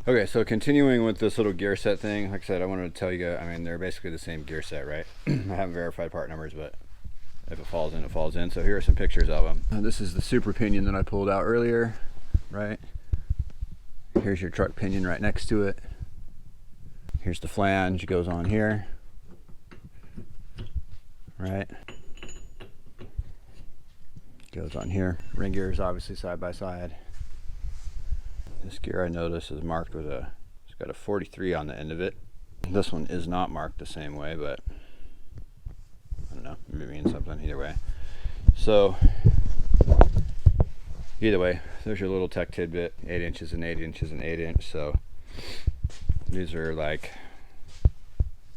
Okay, so continuing with this little gear set thing, like I said, I wanted to tell you guys, I mean, they're basically the same gear set, right? I haven't verified part numbers, but if it falls in, it falls in. So here are some pictures of them. This is the super pinion that I pulled out earlier, right? Here's your truck pinion right next to it. Here's the flange, goes on here, right? Goes on here. Ring gear is obviously side by side. This gear I noticed is marked with it's got a 43 on the end of it. This one is not marked the same way, but I don't know, maybe it means something either way. So, either way, there's your little tech tidbit, 8 inches and 8 inches and 8 inch. So, these are like,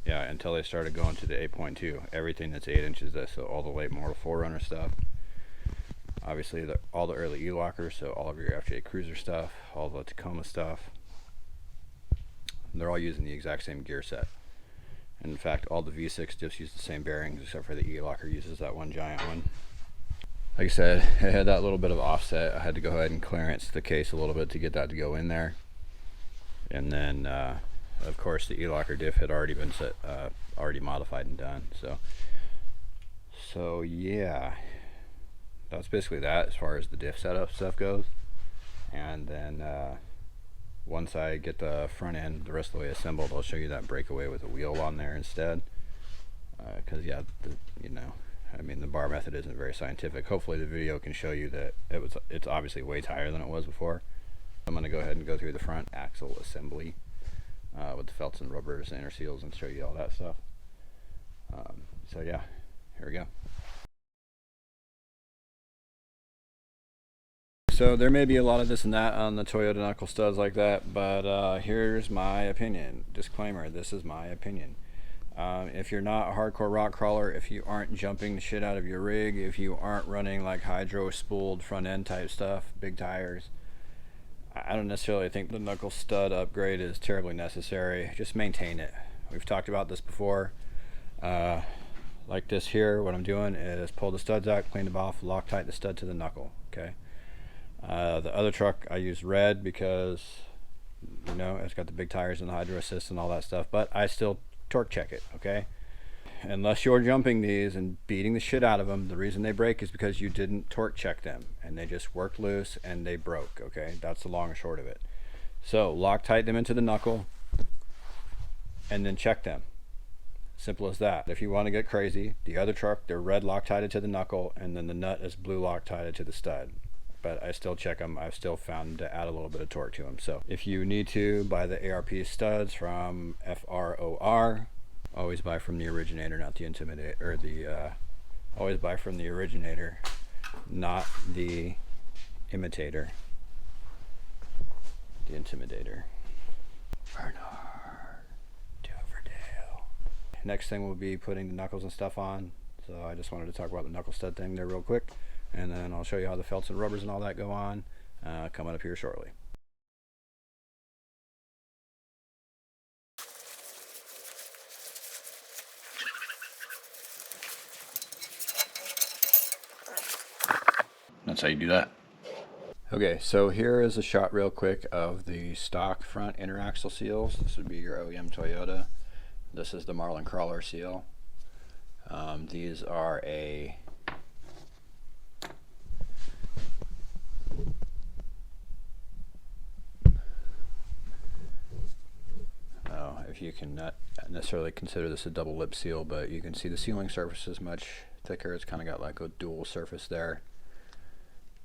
yeah, until they started going to the 8.2, everything that's 8 inches, so all the late Mortal Forerunner stuff. Obviously, all the early E-lockers, so all of your FJ Cruiser stuff, all the Tacoma stuff, they're all using the exact same gear set. And in fact, all the V6 just use the same bearings, except for the E-locker uses that one giant one. Like I said, it had that little bit of offset. I had to go ahead and clearance the case a little bit to get that to go in there. And then, of course, the E-locker diff had already been set, already modified and done. So yeah. That's basically that as far as the diff setup stuff goes. And then once I get the front end the rest of the way assembled, I'll show you that breakaway with a wheel on there instead. Because yeah, you know, I mean, the bar method isn't very scientific. Hopefully the video can show you that it's obviously way tighter than it was before. I'm going to go ahead and go through the front axle assembly with the felts and rubbers and inner seals and show you all that stuff. So yeah, here we go. So there may be a lot of this and that on the Toyota knuckle studs like that, but here's my opinion. Disclaimer, this is my opinion. If you're not a hardcore rock crawler, if you aren't jumping the shit out of your rig, if you aren't running like hydro spooled front end type stuff, big tires, I don't necessarily think the knuckle stud upgrade is terribly necessary. Just maintain it. We've talked about this before. Like this here, what I'm doing is pull the studs out, clean them off, Loctite the stud to the knuckle, okay? The other truck I use red because, you know, it's got the big tires and the hydro assist and all that stuff, but I still torque check it, okay? Unless you're jumping these and beating the shit out of them, the reason they break is because you didn't torque check them and they just worked loose and they broke, okay? That's the long and short of it. So Loctite them into the knuckle and then check them. Simple as that. If you want to get crazy, the other truck, they're red Loctited to the knuckle and then the nut is blue Loctited to the stud. But I still check them. I've still found to add a little bit of torque to them. So if you need to buy the ARP studs from FROR, always buy from the originator, not the Intimidator, or always buy from the originator, not the imitator. The Intimidator. Bernard Doverdale. Next thing will be putting the knuckles and stuff on. So I just wanted to talk about the knuckle stud thing there real quick. And then I'll show you how the felts and rubbers and all that go on coming up here shortly. That's how you do that. Okay, so here is a shot real quick of the stock front inner axle seals. This would be your OEM Toyota. This is the Marlin Crawler seal. These are a if you can not necessarily consider this a double lip seal, but you can see the sealing surface is much thicker. It's kind of got like a dual surface there.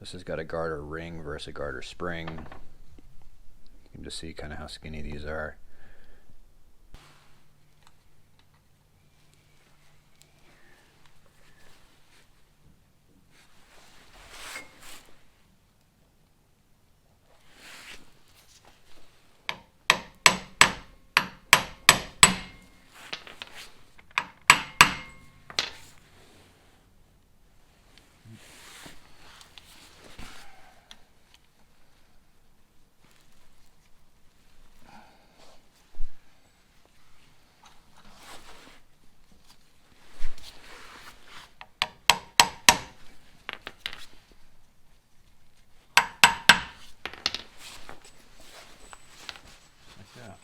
This has got a garter ring versus a garter spring. You can just see kind of how skinny these are.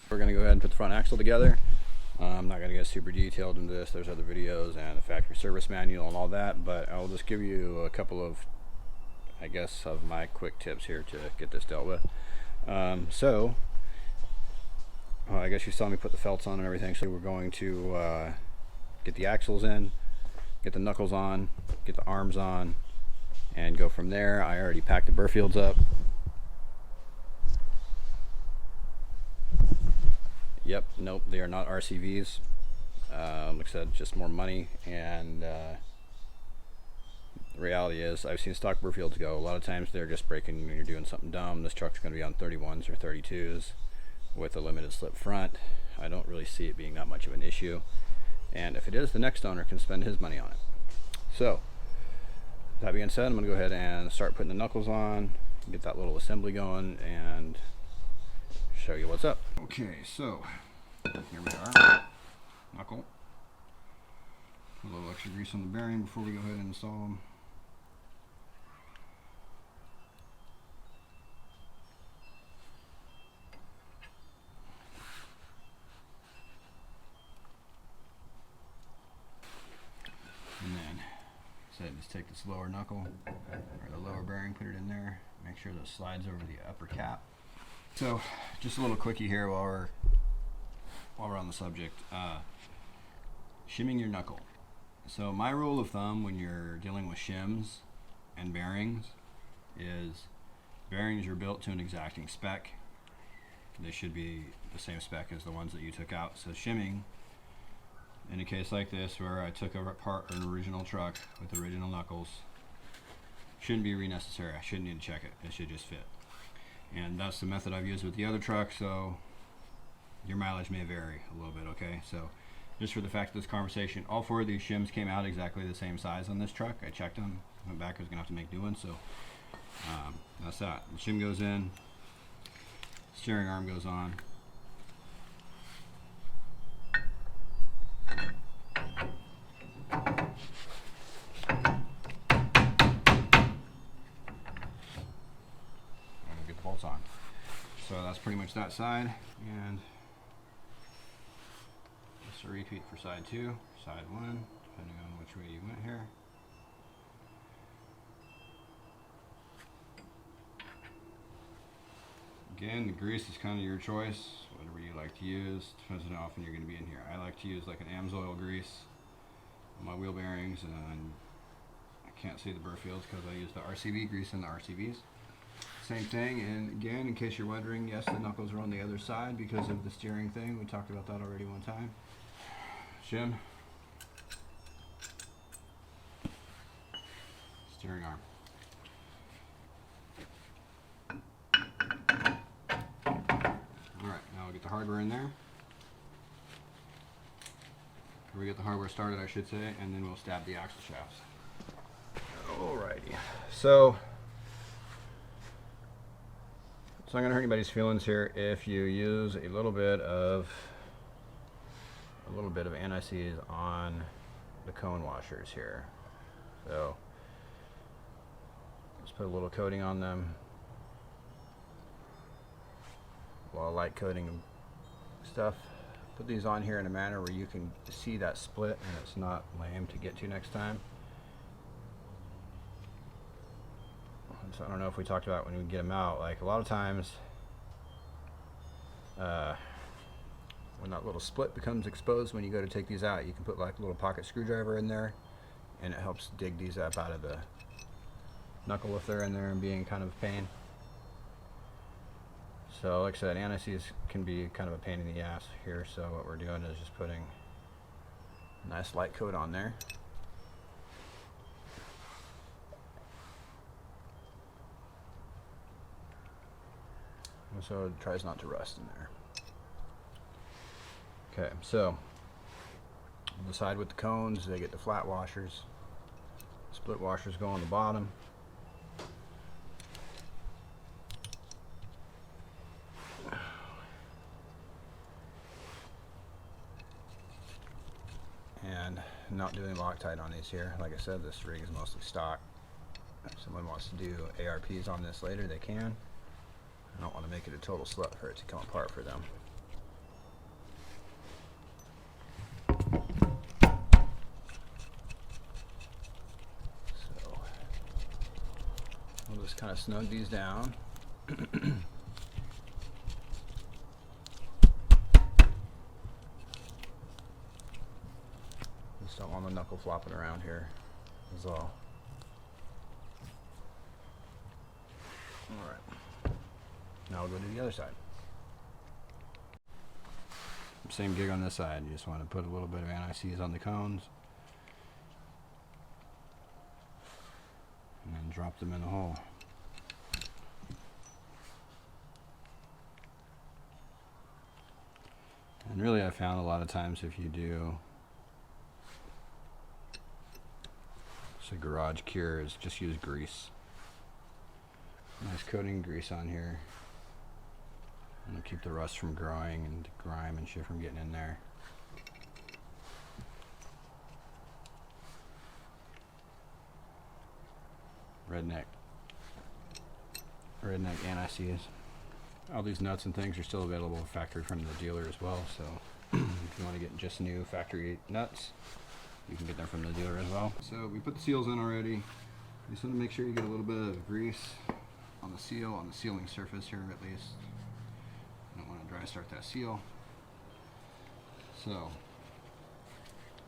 We're going to go ahead and put the front axle together. I'm not going to get super detailed into this. There's other videos and a factory service manual and all that, but I'll just give you a couple of, I guess, of my quick tips here to get this dealt with. I guess you saw me put the felts on and everything, so we're going to get the axles in, get the knuckles on, get the arms on, and go from there. I already packed the Burfields up. Yep, nope, they are not RCVs. Like I said, just more money, and the reality is I've seen stock Burfields go. A lot of times they're just breaking when you're doing something dumb. This truck's going to be on 31s or 32s with a limited slip front. I don't really see it being that much of an issue, and if it is, the next owner can spend his money on it. So that being said, I'm going to go ahead and start putting the knuckles on, get that little assembly going, and show you what's up. Okay, so here we are. Knuckle. A little extra grease on the bearing before we go ahead and install them. And then, just take this lower knuckle, or the lower bearing, put it in there, make sure that it slides over the upper cap. So, just a little quickie here while we're on the subject. Shimming your knuckle. So my rule of thumb when you're dealing with shims and bearings is bearings are built to an exacting spec. They should be the same spec as the ones that you took out. So shimming, in a case like this where I took apart an original truck with original knuckles, shouldn't be necessary. I shouldn't need to check it. It should just fit. And that's the method I've used with the other truck, so your mileage may vary a little bit, okay? So just for the fact of this conversation, all four of these shims came out exactly the same size on this truck. I checked them, went back, I was gonna have to make new ones, so that's that. The shim goes in, steering arm goes on. On. So that's pretty much that side, and just a repeat for side 2, side 1, depending on which way you went here. Again, the grease is kind of your choice, whatever you like to use, depends on how often you're going to be in here. I like to use like an AMSOIL grease on my wheel bearings, and I can't see the Burfields because I use the RCV grease in the RCVs. Same thing, and again, in case you're wondering, yes, the knuckles are on the other side because of the steering thing. We talked about that already one time. Shim. Steering arm. Alright, now we'll get the hardware in there. Or we get the hardware started, I should say, and then we'll stab the axle shafts. Alrighty. So I'm not going to hurt anybody's feelings here if you use a little bit of anti-seize on the cone washers here. So just put a little coating on them, a lot of light coating stuff. Put these on here in a manner where you can see that split and it's not lame to get to next time. So I don't know if we talked about when we get them out, like a lot of times when that little split becomes exposed when you go to take these out, you can put like a little pocket screwdriver in there and it helps dig these up out of the knuckle if they're in there and being kind of a pain. So like I said, anti-seize can be kind of a pain in the ass here, so what we're doing is just putting a nice light coat on there. So it tries not to rust in there. Okay, so on the side with the cones, they get the flat washers. Split washers go on the bottom. And not doing Loctite on these here. Like I said, this rig is mostly stock. If someone wants to do ARPs on this later, they can. I don't want to make it a total slut for it to come apart for them. kind of snug these down. Just don't want the knuckle flopping around here is all. Alright, now we'll go to the other side. Same gig on this side. You just want to put a little bit of anti-seize on the cones and then drop them in the hole. And really, I found a lot of times if you do say garage cures, just use grease. Nice coating of grease on here. And it'll keep the rust from growing and grime and shit from getting in there. Redneck anti-seize. All these nuts and things are still available factory from the dealer as well, so if you want to get just new factory nuts, you can get them from the dealer as well. So we put the seals in already. You just want to make sure you get a little bit of grease on the seal, on the sealing surface here at least. You don't want to dry start that seal. So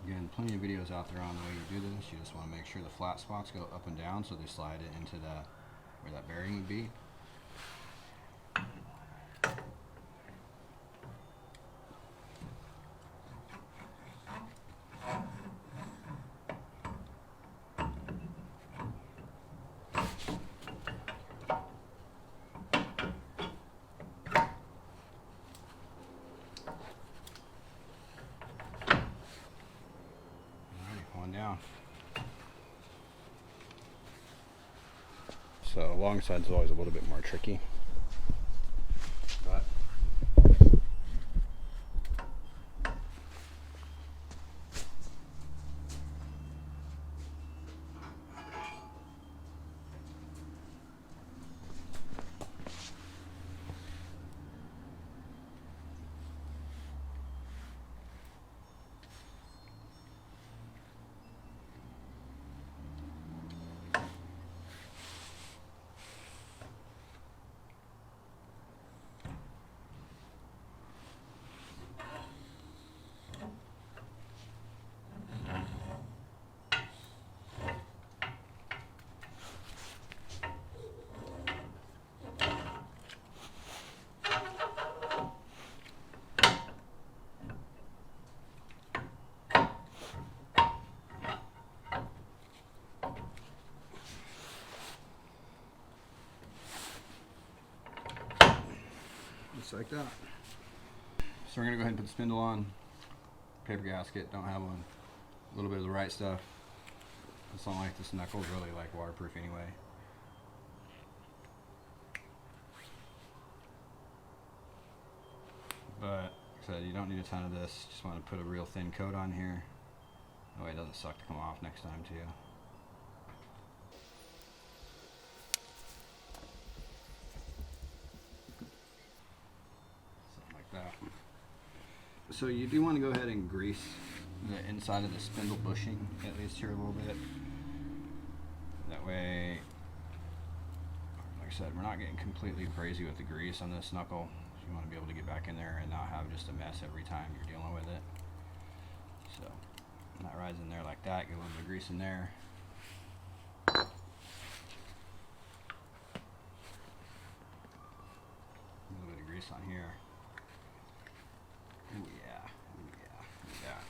again, plenty of videos out there on the way you do this. You just want to make sure the flat spots go up and down so they slide it into the where that bearing would be. Down. So long sides is always a little bit more tricky, but just like that. So we're going to go ahead and put the spindle on. Paper gasket, don't have one. A little bit of the right stuff. It's not like this knuckle is really like waterproof anyway. But like I said, you don't need a ton of this. Just want to put a real thin coat on here. That way it doesn't suck to come off next time too. That. So you do want to go ahead and grease the inside of the spindle bushing, at least here a little bit. That way, like I said, we're not getting completely crazy with the grease on this knuckle. So you want to be able to get back in there and not have just a mess every time you're dealing with it. So that rides in there like that, get a little bit of grease in there. A little bit of grease on here. Ooh yeah, ooh yeah, ooh yeah.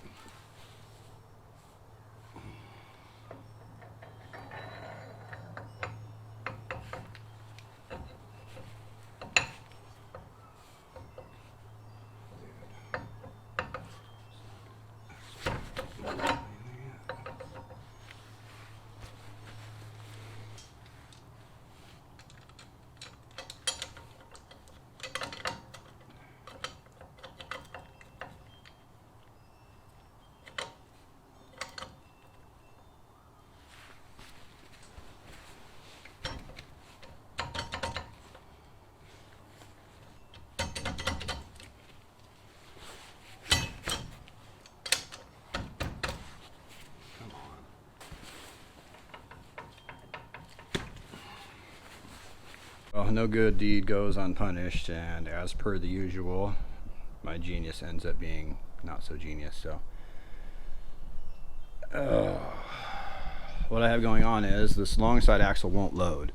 no good deed goes unpunished, and as per the usual, my genius ends up being not so genius. So what I have going on is this long side axle won't load.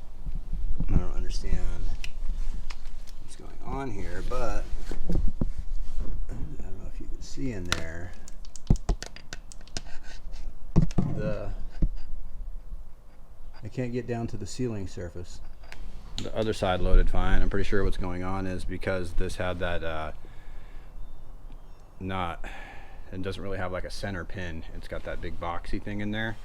I don't understand what's going on here, but I don't know if you can see in there, I can't get down to the sealing surface. The other side loaded fine. I'm pretty sure what's going on is because this had that knot, and doesn't really have like a center pin. It's got that big boxy thing in there.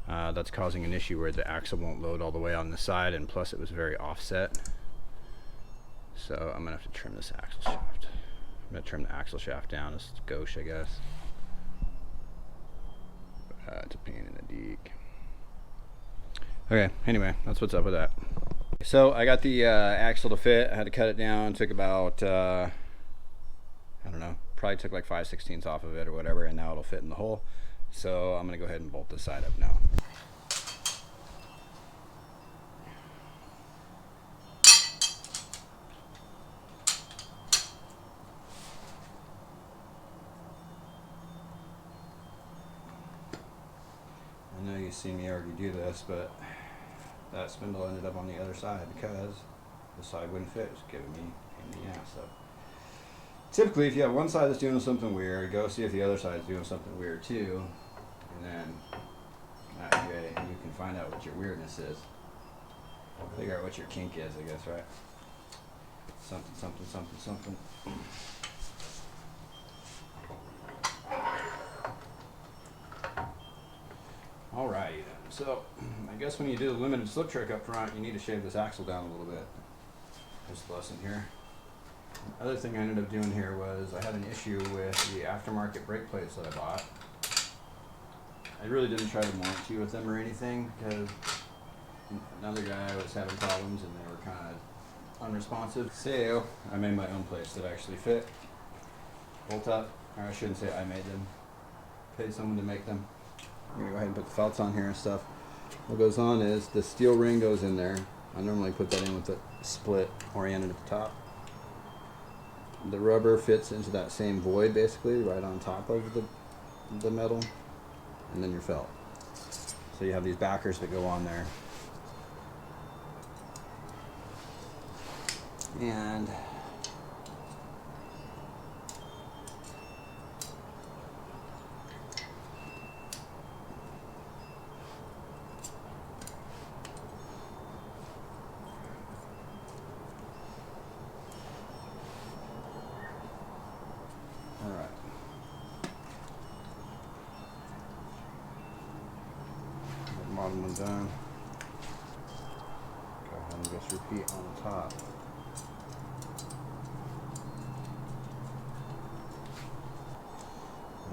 That's causing an issue where the axle won't load all the way on the side, and plus it was very offset. So I'm gonna have to trim this axle shaft. I'm gonna trim the axle shaft down. It's gauche, I guess. It's a pain in the deek. Okay, anyway, that's what's up with that. So I got the axle to fit. I had to cut it down. Took about, I don't know, probably took like 5/16 off of it or whatever, and now it'll fit in the hole. So I'm gonna go ahead and bolt this side up now. I know you've seen me already do this, but that spindle ended up on the other side because the side wouldn't fit. It was giving me a pain in the ass. So typically, if you have one side that's doing something weird, go see if the other side is doing something weird too, and then that way you can find out what your weirdness is. Figure out what your kink is, I guess, right? Something, something, something, something. Alrighty then. So I guess when you do the limited slip trick up front, you need to shave this axle down a little bit. Just a lesson here. The other thing I ended up doing here was I had an issue with the aftermarket brake plates that I bought. I really didn't try to warranty with them or anything because another guy was having problems and they were kind of unresponsive. So I made my own plates that actually fit. Bolt up, or I shouldn't say I made them. Paid someone to make them. I'm gonna go ahead and put the felts on here and stuff. What goes on is the steel ring goes in there. I normally put that in with the split oriented at the top. The rubber fits into that same void basically, right on top of the metal, and then your felt. So you have these backers that go on there. And bottom one done. Go ahead and just repeat on the top.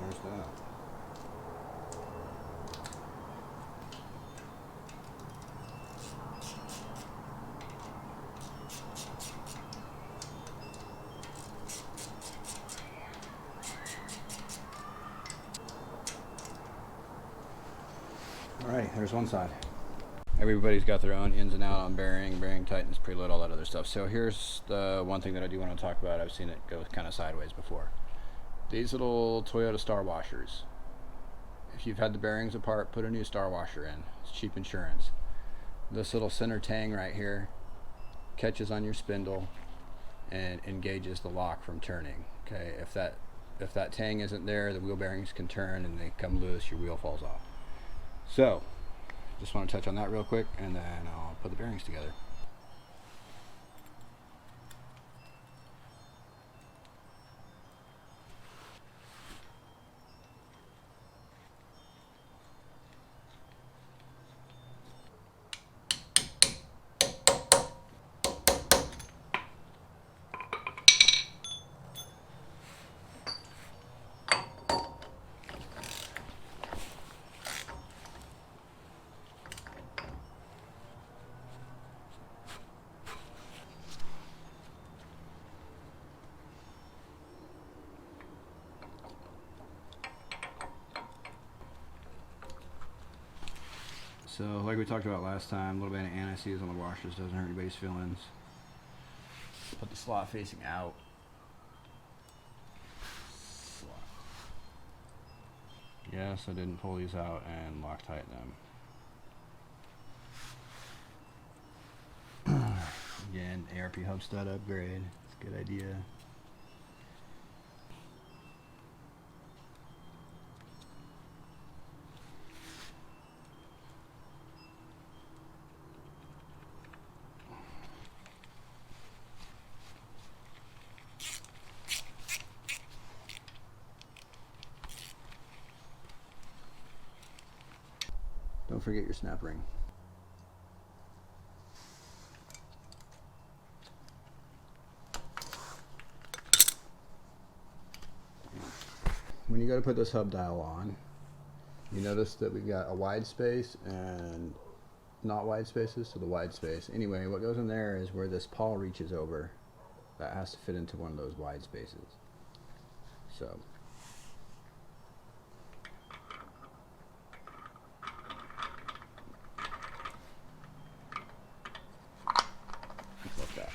There's that. Alright, there's one side. Everybody's got their own ins and out on bearing tightness, preload, all that other stuff. So here's the one thing that I do want to talk about. I've seen it go kind of sideways before. These little Toyota star washers. If you've had the bearings apart, put a new star washer in. It's cheap insurance. This little center tang right here catches on your spindle and engages the lock from turning. Okay, if that tang isn't there, the wheel bearings can turn and they come loose, your wheel falls off. So, just want to touch on that real quick, and then I'll put the bearings together. So like we talked about last time, a little bit of anti-seize on the washers doesn't hurt anybody's feelings. put the slot facing out. Yes, I didn't pull these out and Loctite them. Again, ARP hub stud upgrade. It's a good idea. Don't forget your snap ring. When you go to put this hub dial on, you notice that we've got a wide space and not wide spaces, so the wide space. Anyway, what goes in there is where this pawl reaches over. That has to fit into one of those wide spaces. So like that.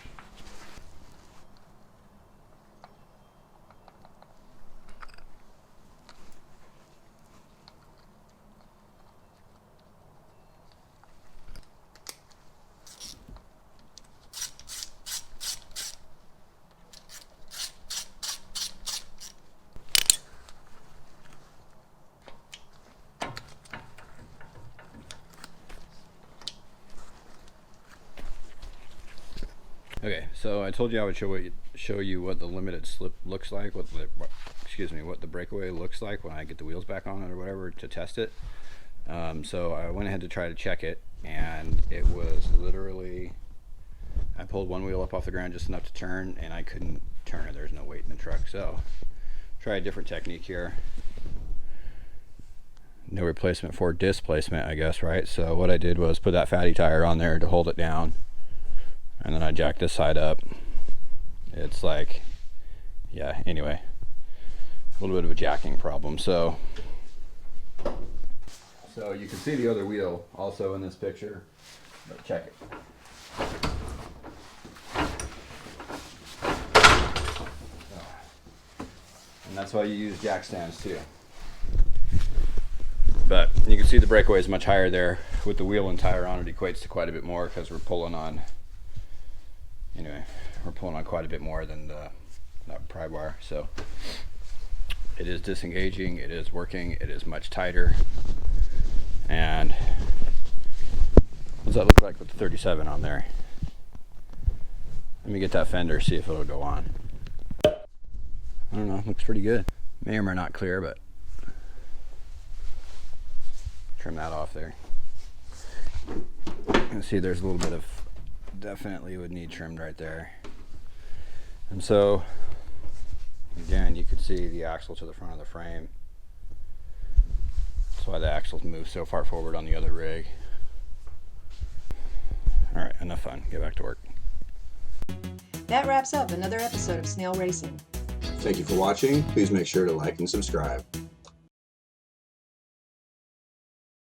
Okay, so I told you I would show you what the limited slip looks like, what the breakaway looks like when I get the wheels back on it or whatever to test it. So I went ahead to try to check it, and it was literally, I pulled one wheel up off the ground just enough to turn, and I couldn't turn it. There's no weight in the truck. So try a different technique here. No replacement for displacement, I guess, right? So what I did was put that fatty tire on there to hold it down. And then I jack this side up. It's like, yeah, anyway, a little bit of a jacking problem. So you can see the other wheel also in this picture, but check it. And that's why you use jack stands too. But you can see the breakaway is much higher there. With the wheel and tire on, it equates to quite a bit more because we're pulling on. Anyway, we're pulling on quite a bit more than that pry bar, so it is disengaging, it is working, it is much tighter. And what does that look like with the 37 on there? Let me get that fender, see if it'll go on. I don't know, looks pretty good. May or may not clear, but trim that off there. You can see there's a little bit of, definitely would need trimmed right there. And so again, you could see the axle to the front of the frame. That's why the axles move so far forward on the other rig. All right, enough fun, get back to work. That wraps up another episode of Snale Racing. Thank you for watching. Please make sure to like and subscribe.